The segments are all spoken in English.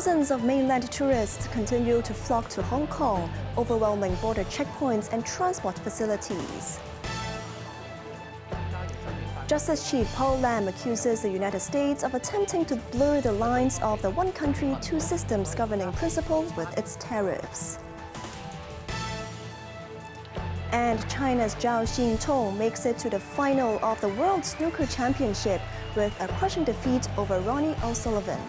Thousands of mainland tourists continue to flock to Hong Kong, overwhelming border checkpoints and transport facilities. Justice Chief Paul Lam accuses the United States of attempting to blur the lines of the one country, two systems governing principle with its tariffs. And China's Zhao Xintong makes it to the final of the World Snooker Championship with a crushing defeat over Ronnie O'Sullivan.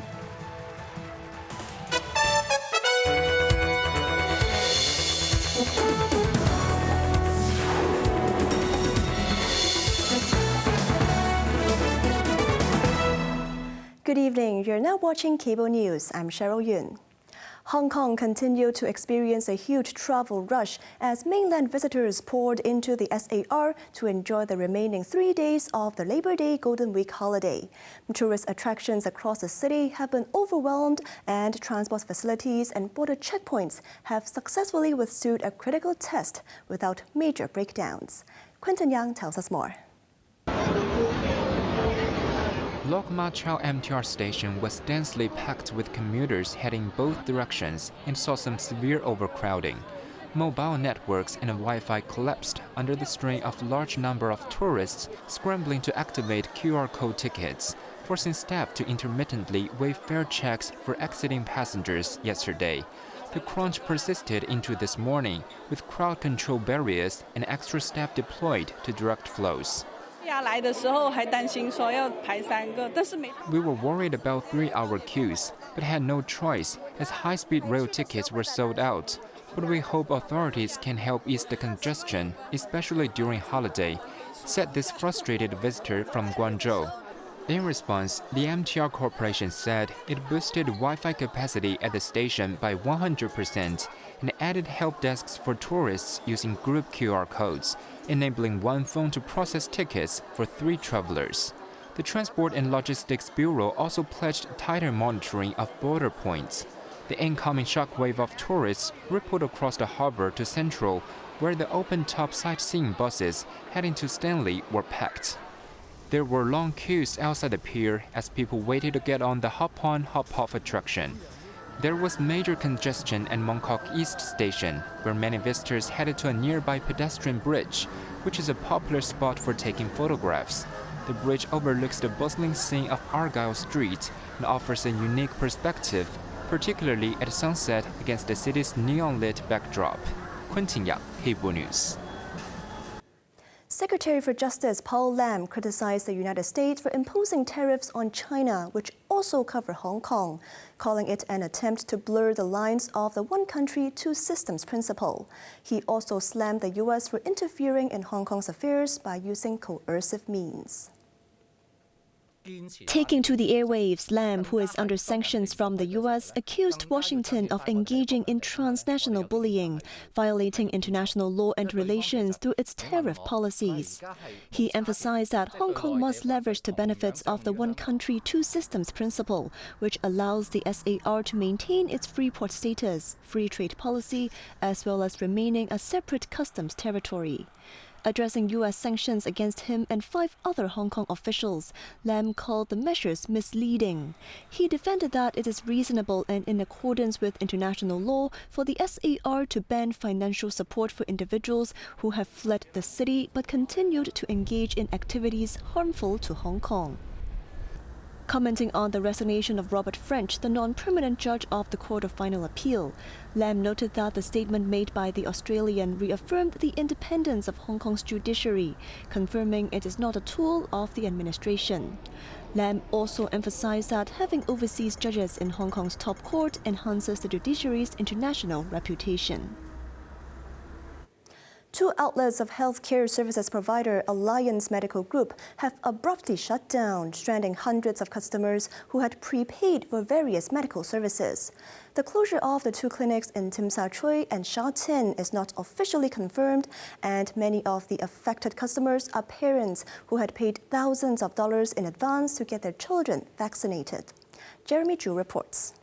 Good evening. You're now watching Cable News. I'm Cheryl Yun. Hong Kong continued to experience a huge travel rush as mainland visitors poured into the SAR to enjoy the remaining 3 days of the Labor Day Golden Week holiday. Tourist attractions across the city have been overwhelmed, and transport facilities and border checkpoints have successfully withstood a critical test without major breakdowns. Quentin Yang tells us more. Lok Ma Chau MTR station was densely packed with commuters heading both directions and saw some severe overcrowding. Mobile networks and Wi-Fi collapsed under the strain of a large number of tourists scrambling to activate QR code tickets, forcing staff to intermittently waive fare checks for exiting passengers yesterday. The crunch persisted into this morning, with crowd control barriers and extra staff deployed to direct flows. We were worried about 3-hour queues, but had no choice as high-speed rail tickets were sold out. But we hope authorities can help ease the congestion, especially during holiday, said this frustrated visitor from Guangzhou. In response, the MTR Corporation said it boosted Wi-Fi capacity at the station by 100% and added help desks for tourists using group QR codes, enabling one phone to process tickets for 3 travelers. The Transport and Logistics Bureau also pledged tighter monitoring of border points. The incoming shockwave of tourists rippled across the harbor to Central, where the open-top sightseeing buses heading to Stanley were packed. There were long queues outside the pier as people waited to get on the hop-on, hop-off attraction. There was major congestion at Mong Kok East Station, where many visitors headed to a nearby pedestrian bridge, which is a popular spot for taking photographs. The bridge overlooks the bustling scene of Argyle Street and offers a unique perspective, particularly at sunset against the city's neon-lit backdrop. Quentin Yang, Cable News. Secretary for Justice Paul Lam criticized the United States for imposing tariffs on China, which also cover Hong Kong, calling it an attempt to blur the lines of the one country, two systems principle. He also slammed the U.S. for interfering in Hong Kong's affairs by using coercive means. Taking to the airwaves, Lam, who is under sanctions from the U.S., accused Washington of engaging in transnational bullying, violating international law and relations through its tariff policies. He emphasized that Hong Kong must leverage the benefits of the one country, two systems principle, which allows the SAR to maintain its free port status, free trade policy, as well as remaining a separate customs territory. Addressing U.S. sanctions against him and 5 other Hong Kong officials, Lam called the measures misleading. He defended that it is reasonable and in accordance with international law for the SAR to ban financial support for individuals who have fled the city but continued to engage in activities harmful to Hong Kong. Commenting on the resignation of Robert French, the non-permanent judge of the Court of Final Appeal, Lam noted that the statement made by the Australian reaffirmed the independence of Hong Kong's judiciary, confirming it is not a tool of the administration. Lam also emphasized that having overseas judges in Hong Kong's top court enhances the judiciary's international reputation. 2 outlets of healthcare services provider Alliance Medical Group have abruptly shut down, stranding hundreds of customers who had prepaid for various medical services. The closure of the 2 clinics in Tim Sa Tsui and Sha Tin is not officially confirmed, and many of the affected customers are parents who had paid thousands of dollars in advance to get their children vaccinated. Jeremy Zhu reports.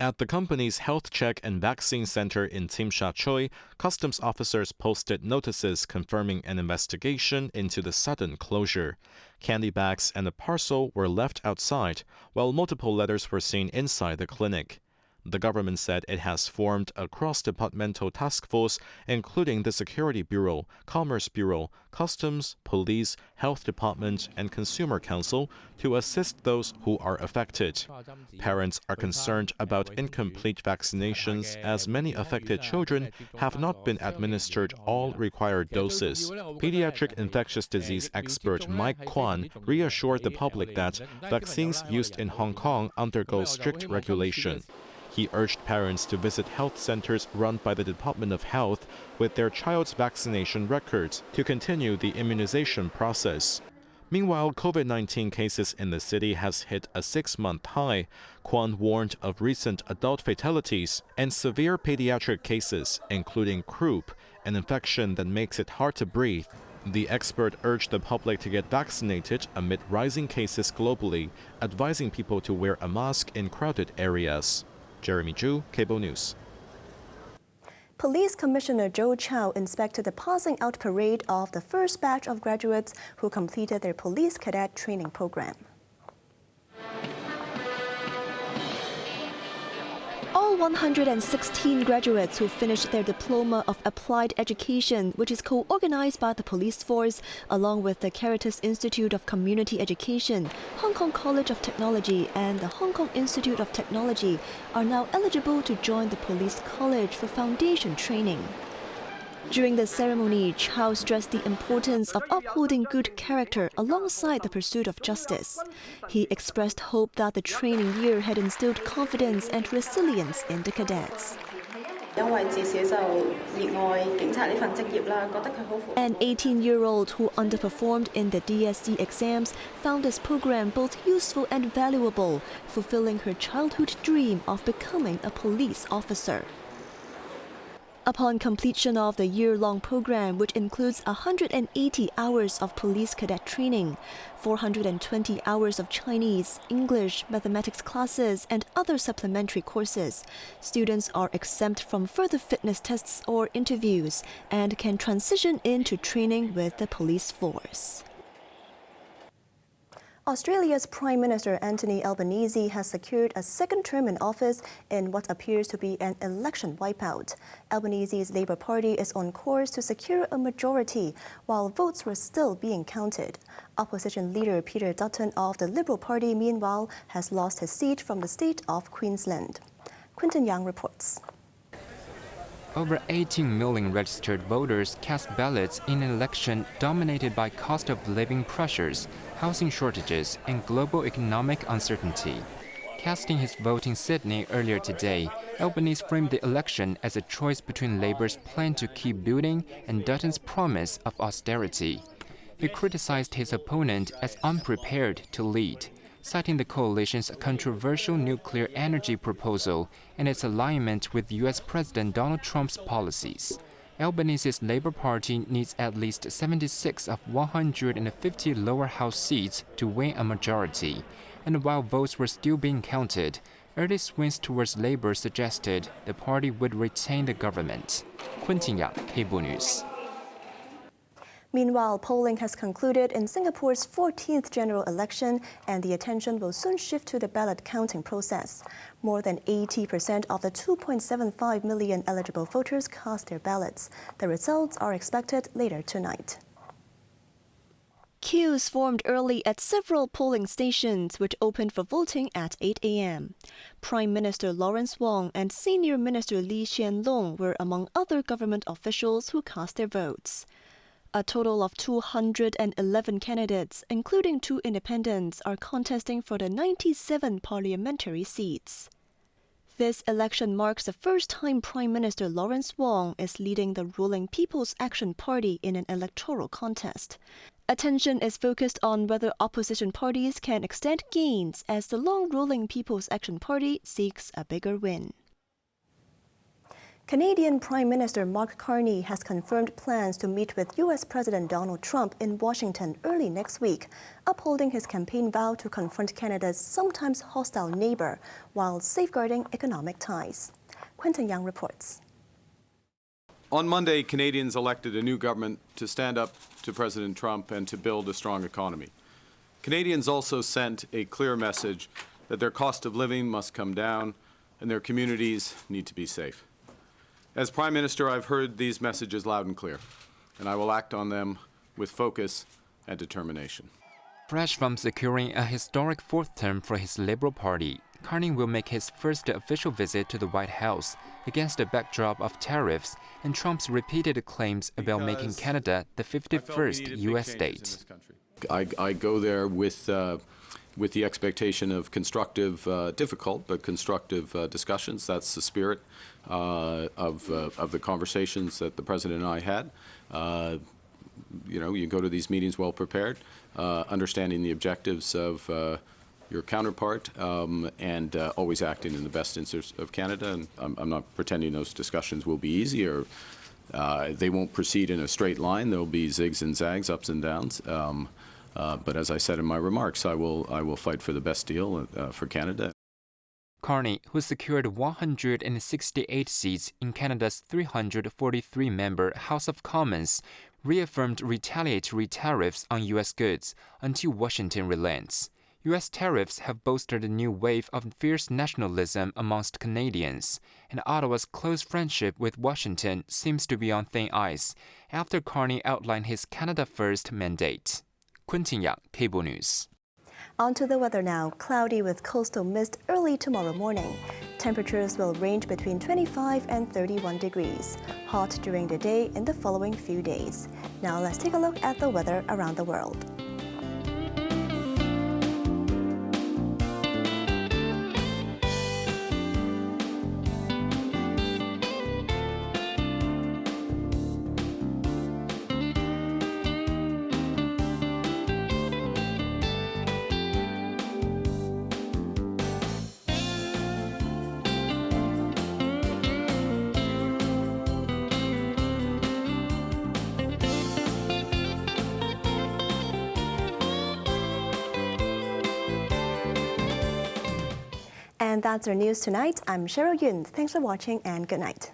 At the company's health check and vaccine center in Tsim Sha Tsui, customs officers posted notices confirming an investigation into the sudden closure. Candy bags and a parcel were left outside, while multiple letters were seen inside the clinic. The government said it has formed a cross-departmental task force, including the Security Bureau, Commerce Bureau, Customs, Police, Health Department, and Consumer Council to assist those who are affected. Parents are concerned about incomplete vaccinations, as many affected children have not been administered all required doses. Pediatric infectious disease expert Mike Kwan reassured the public that vaccines used in Hong Kong undergo strict regulation. He urged parents to visit health centers run by the Department of Health with their child's vaccination records to continue the immunization process. Meanwhile, COVID-19 cases in the city has hit a 6-month high. Kwan warned of recent adult fatalities and severe pediatric cases, including croup, an infection that makes it hard to breathe. The expert urged the public to get vaccinated amid rising cases globally, advising people to wear a mask in crowded areas. Jeremy Zhu, Cable News. Police Commissioner Zhou Chao inspected the passing out parade of the first batch of graduates who completed their police cadet training program. All 116 graduates who finished their Diploma of Applied Education, which is co-organized by the police force, along with the Cadet Institute of Community Education, Hong Kong College of Technology and the Hong Kong Institute of Technology, are now eligible to join the police college for foundation training. During the ceremony, Chao stressed the importance of upholding good character alongside the pursuit of justice. He expressed hope that the training year had instilled confidence and resilience in the cadets. An 18-year-old who underperformed in the DSC exams found this program both useful and valuable, fulfilling her childhood dream of becoming a police officer. Upon completion of the year-long program, which includes 180 hours of police cadet training, 420 hours of Chinese, English, mathematics classes, and other supplementary courses, students are exempt from further fitness tests or interviews and can transition into training with the police force. Australia's Prime Minister Anthony Albanese has secured a second term in office in what appears to be an election wipeout. Albanese's Labour Party is on course to secure a majority, while votes were still being counted. Opposition leader Peter Dutton of the Liberal Party, meanwhile, has lost his seat from the state of Queensland. Quinton Yang reports. Over 18 million registered voters cast ballots in an election dominated by cost of living pressures, housing shortages, and global economic uncertainty. Casting his vote in Sydney earlier today, Albanese framed the election as a choice between Labour's plan to keep building and Dutton's promise of austerity. He criticized his opponent as unprepared to lead, citing the coalition's controversial nuclear energy proposal and its alignment with U.S. President Donald Trump's policies. Albanese's Labour Party needs at least 76 of 150 lower house seats to win a majority, and while votes were still being counted, early swings towards Labour suggested the party would retain the government. Quintin Yang, Cable News. Meanwhile, polling has concluded in Singapore's 14th general election, and the attention will soon shift to the ballot counting process. More than 80% of the 2.75 million eligible voters cast their ballots. The results are expected later tonight. Queues formed early at several polling stations, which opened for voting at 8 a.m. Prime Minister Lawrence Wong and Senior Minister Lee Hsien Loong were among other government officials who cast their votes. A total of 211 candidates, including 2 independents, are contesting for the 97 parliamentary seats. This election marks the first time Prime Minister Lawrence Wong is leading the ruling People's Action Party in an electoral contest. Attention is focused on whether opposition parties can extend gains as the long-ruling People's Action Party seeks a bigger win. Canadian Prime Minister Mark Carney has confirmed plans to meet with U.S. President Donald Trump in Washington early next week, upholding his campaign vow to confront Canada's sometimes hostile neighbor while safeguarding economic ties. Quentin Yang reports. On Monday, Canadians elected a new government to stand up to President Trump and to build a strong economy. Canadians also sent a clear message that their cost of living must come down and their communities need to be safe. As Prime Minister, I've heard these messages loud and clear, and I will act on them with focus and determination. Fresh from securing a historic fourth term for his Liberal Party, Carney will make his first official visit to the White House against a backdrop of tariffs and Trump's repeated claims about making Canada the 51st U.S. state. I go there with the expectation of constructive, difficult, but constructive discussions. That's the spirit of the conversations that the President and I had. You go to these meetings well prepared, understanding the objectives of your counterpart, and always acting in the best interest of Canada. And I'm not pretending those discussions will be easy or they won't proceed in a straight line. There'll be zigs and zags, ups and downs. But as I said in my remarks, I will fight for the best deal for Canada. Carney, who secured 168 seats in Canada's 343-member House of Commons, reaffirmed retaliatory tariffs on U.S. goods until Washington relents. U.S. tariffs have bolstered a new wave of fierce nationalism amongst Canadians, and Ottawa's close friendship with Washington seems to be on thin ice after Carney outlined his Canada First mandate. Quentin Yang, Cable News. On to the weather now. Cloudy with coastal mist early tomorrow morning. Temperatures will range between 25 and 31 degrees. Hot during the day in the following few days. Now let's take a look at the weather around the world. And that's our news tonight. I'm Cheryl Yun. Thanks for watching and good night.